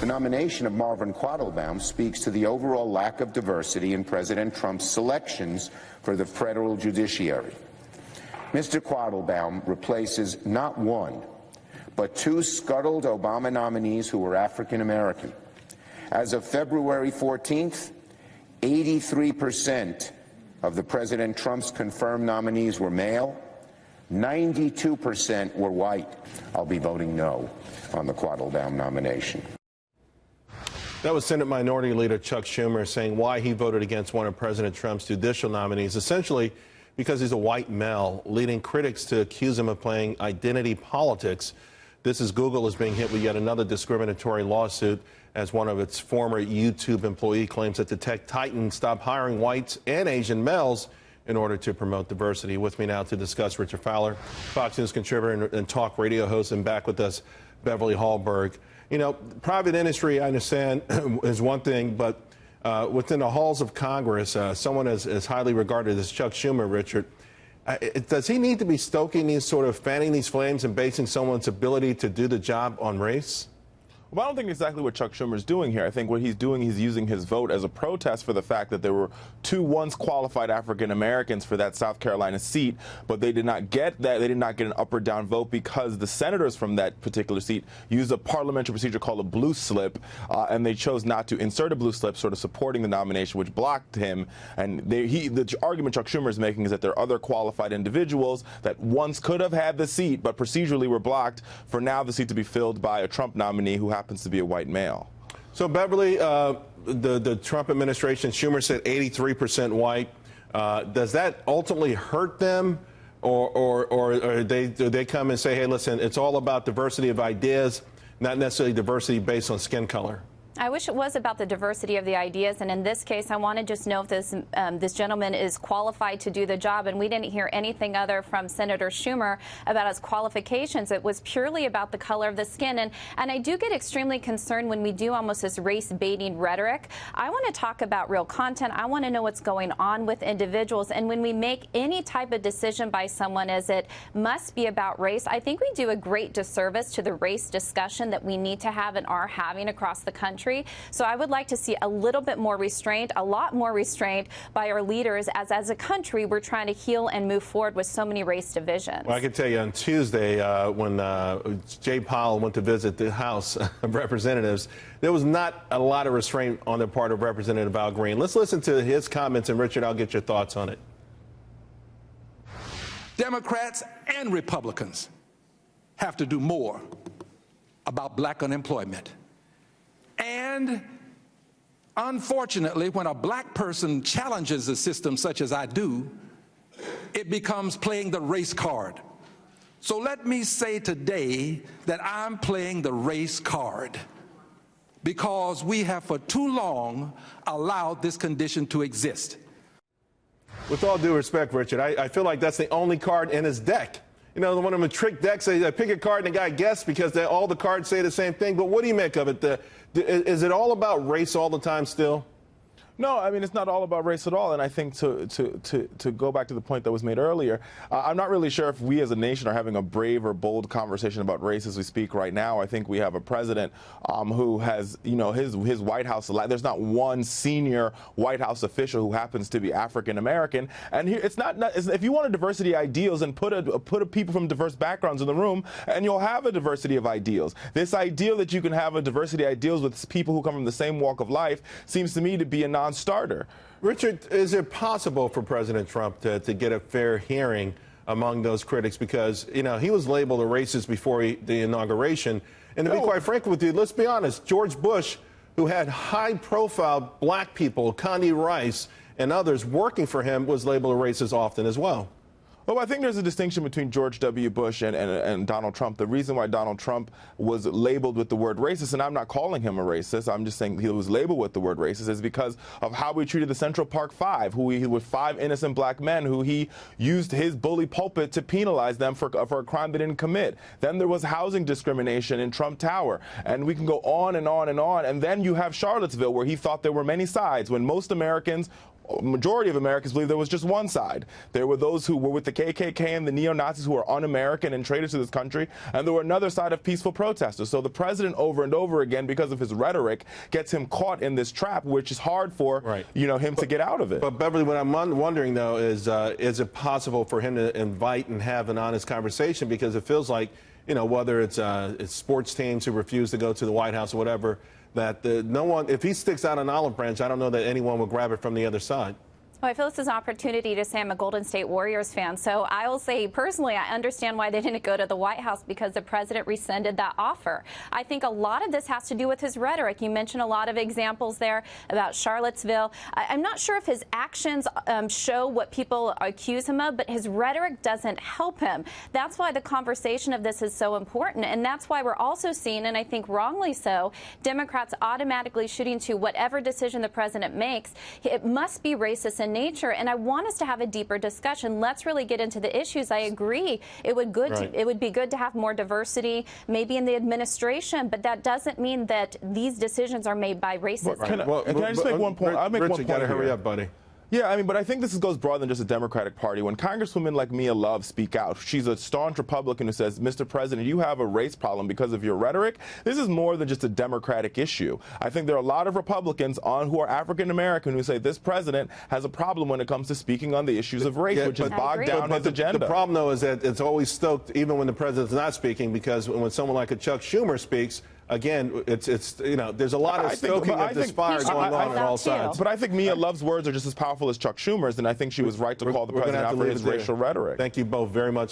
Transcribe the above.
The nomination of Marvin Quattlebaum speaks to the overall lack of diversity in President Trump's selections for the federal judiciary. Mr. Quattlebaum replaces not one, but two scuttled Obama nominees who were African American. As of February 14th, 83% of the President Trump's confirmed nominees were male, 92% were white. I'll be voting no on the Quattlebaum nomination. That was Senate Minority Leader Chuck Schumer saying why he voted against one of President Trump's judicial nominees, essentially because he's a white male, leading critics to accuse him of playing identity politics. This is Google is being hit with yet another discriminatory lawsuit as one of its former YouTube employee claims that the tech titan stopped hiring whites and Asian males in order to promote diversity. With me now to discuss, Richard Fowler, Fox News contributor and talk radio host, and back with us, Beverly Hallberg. You know, private industry, I understand, is one thing, but within the halls of Congress, someone as highly regarded as Chuck Schumer, Richard, does he need to be stoking these sort of fanning these flames and basing someone's ability to do the job on race? Well, I don't think exactly what Chuck Schumer is doing here. I think what he's doing, he's using his vote as a protest for the fact that there were two once qualified African Americans for that South Carolina seat, but they did not get that. They did not get an up or down vote because the senators from that particular seat used a parliamentary procedure called a blue slip, and they chose not to insert a blue slip, sort of supporting the nomination, which blocked him. And the argument Chuck Schumer is making is that there are other qualified individuals that once could have had the seat, but procedurally were blocked for now the seat to be filled by a Trump nominee who happens to be a white male. So, Beverly, the Trump administration, Schumer said 83% white. Does that ultimately hurt them, or do they come and say, hey, listen, it's all about diversity of ideas, not necessarily diversity based on skin color? I wish it was about the diversity of the ideas, and in this case, I want to just know if this gentleman is qualified to do the job, and we didn't hear anything other from Senator Schumer about his qualifications. It was purely about the color of the skin, and I do get extremely concerned when we do almost this race-baiting rhetoric. I want to talk about real content. I want to know what's going on with individuals, and when we make any type of decision by someone as it must be about race, I think we do a great disservice to the race discussion that we need to have and are having across the country. So I would like to see a little bit more restraint, a lot more restraint by our leaders as a country we're trying to heal and move forward with so many race divisions. Well, I can tell you on Tuesday when Jay Powell went to visit the House of Representatives, there was not a lot of restraint on the part of Representative Al Green. Let's listen to his comments, and Richard, I'll get your thoughts on it. Democrats and Republicans have to do more about black unemployment. And unfortunately, when a black person challenges the system such as I do, it becomes playing the race card. So let me say today that I'm playing the race card because we have for too long allowed this condition to exist. With all due respect, Richard, I feel like that's the only card in his deck. You know, one of them trick decks, they pick a card and the guy guesses because all the cards say the same thing. But what do you make of it? Is it all about race all the time still? No, I mean, it's not all about race at all. And I think to go back to the point that was made earlier, I'm not really sure if we as a nation are having a brave or bold conversation about race as we speak right now. I think we have a president who has, you know, his White House, there's not one senior White House official who happens to be African American. And here, it's not if you want a diversity ideals and put a people from diverse backgrounds in the room, and you'll have a diversity of ideals. This ideal that you can have a diversity ideals with people who come from the same walk of life seems to me to be a non-starter. Richard, is it possible for President Trump to get a fair hearing among those critics? Because, you know, he was labeled a racist before the inauguration. And to be quite frank with you, let's be honest, George Bush, who had high-profile black people, Condi Rice and others working for him, was labeled a racist often as well. Well, I think there's a distinction between George W. Bush and Donald Trump. The reason why Donald Trump was labeled with the word racist, and I'm not calling him a racist, I'm just saying he was labeled with the word racist, is because of how we treated the Central Park Five, who he was 5 innocent black men who he used his bully pulpit to penalize them for a crime they didn't commit. Then there was housing discrimination in Trump Tower, and we can go on and on and on. And then you have Charlottesville, where he thought there were many sides, when most Americans majority of Americans believe there was just one side. There were those who were with the KKK and the neo-Nazis who were un-American and traitors to this country, and there were another side of peaceful protesters. So the president over and over again, because of his rhetoric, gets him caught in this trap, which is hard for him to get out of it. But Beverly, what I'm wondering though is it possible for him to invite and have an honest conversation? Because it feels like, whether it's sports teams who refuse to go to the White House or whatever, that no one, if he sticks out an olive branch, I don't know that anyone will grab it from the other side. Well, I feel this is an opportunity to say I'm a Golden State Warriors fan. So I will say personally, I understand why they didn't go to the White House, because the president rescinded that offer. I think a lot of this has to do with his rhetoric. You mentioned a lot of examples there about Charlottesville. I'm not sure if his actions show what people accuse him of, but his rhetoric doesn't help him. That's why the conversation of this is so important. And that's why we're also seeing, and I think wrongly so, Democrats automatically shooting to whatever decision the president makes. It must be racist in nature, and I want us to have a deeper discussion. Let's really get into the issues. I agree. It would be good to have more diversity, maybe in the administration, but that doesn't mean that these decisions are made by racism. Can I just make one point? I'll make one point. You gotta hurry up, buddy. Yeah, I mean, but I think this goes broader than just the Democratic Party. When Congresswomen like Mia Love speak out, she's a staunch Republican who says, Mr. President, you have a race problem because of your rhetoric. This is more than just a Democratic issue. I think there are a lot of Republicans who are African American who say this president has a problem when it comes to speaking on the issues of race, which is bogged down his agenda. The problem, though, is that it's always stoked even when the president's not speaking, because when someone like a Chuck Schumer speaks, again, there's a lot of stoking of this fire going on all sides. But I think Mia Love's words are just as powerful as Chuck Schumer's, and I think she was right to call the president out for his racial rhetoric. Thank you both very much.